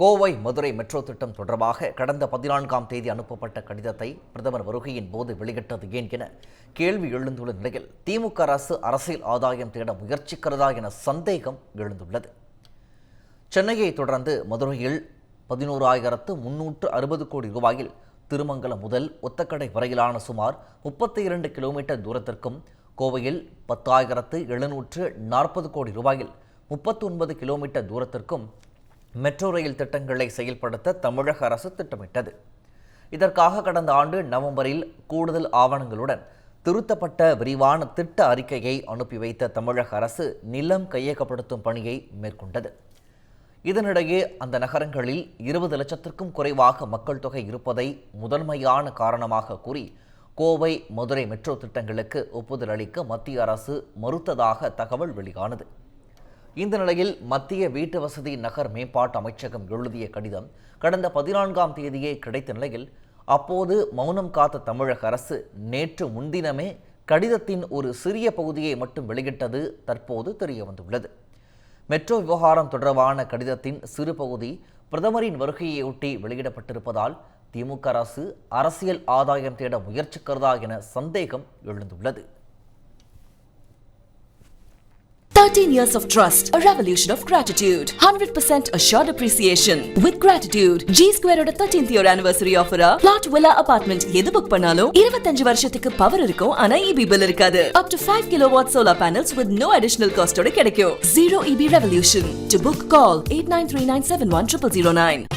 Kovai Madurai metro திட்டம் தொடர்பாக கடந்த 14ஆம் தேதி அனுப்பப்பட்ட கடிதத்தை பிரதமர் வருகையின் போது வெளியிட்டது ஏன் என கேள்வி எழுந்துள்ள நிலையில் திமுக அரசு அரசியல் ஆதாயம் தேட முயற்சிக்கிறதா என சந்தேகம் எழுந்துள்ளது. சென்னையை தொடர்ந்து மதுரையில் 11,360 கோடி ரூபாயில் திருமங்கலம் முதல் ஒத்தக்கடை வரையிலான சுமார் 32 கிலோமீட்டர் தூரத்திற்கும், கோவையில் 10,740 கோடி ரூபாயில் 39 கிலோமீட்டர் தூரத்திற்கும் மெட்ரோ ரயில் திட்டங்களை செயல்படுத்த தமிழக அரசு திட்டமிட்டது. இதற்காக கடந்த ஆண்டு நவம்பரில் கூடுதல் ஆவணங்களுடன் திருத்தப்பட்ட விரிவான திட்ட அறிக்கையை அனுப்பி வைத்த தமிழக அரசு நிலம் கையகப்படுத்தும் பணியை மேற்கொண்டது. இதனிடையே அந்த நகரங்களில் 20 லட்சத்திற்கும் குறைவாக மக்கள் தொகை இருப்பதை முதன்மையான காரணமாக கூறி கோவை மதுரை மெட்ரோ திட்டங்களுக்கு ஒப்புதல் அளிக்க மத்திய அரசு மறுத்ததாக தகவல் வெளியானது. இந்த நிலையில் மத்திய வீட்டு வசதி நகர் மேம்பாட்டு அமைச்சகம் எழுதிய கடிதம் கடந்த 14ஆம் தேதியே கிடைத்த நிலையில் அப்போது மௌனம் காத்த தமிழக அரசு நேற்று முன்தினமே கடிதத்தின் ஒரு சிறிய பகுதியை மட்டும் வெளியிட்டது தற்போது தெரிய வந்துள்ளது. மெட்ரோ விவகாரம் தொடர்பான கடிதத்தின் சிறு பகுதி பிரதமரின் வருகையொட்டி வெளியிடப்பட்டிருப்பதால் திமுக அரசு அரசியல் ஆதாயம் தேட முயற்சிக்கிறதா என சந்தேகம் எழுந்துள்ளது. 13 years of trust, a revolution of gratitude, 100% assured appreciation. With gratitude, G Square oda 13th year anniversary offer plot villa apartment எது புக் பண்ணாலும் 25 வருஷத்துக்கு பவர் இருக்கும், ஆனா EB bill இருக்காது. Up to 5 kilowatt solar panels with no additional cost ஓட கிடைக்கும். Zero EB revolution. To book, call 8939710009.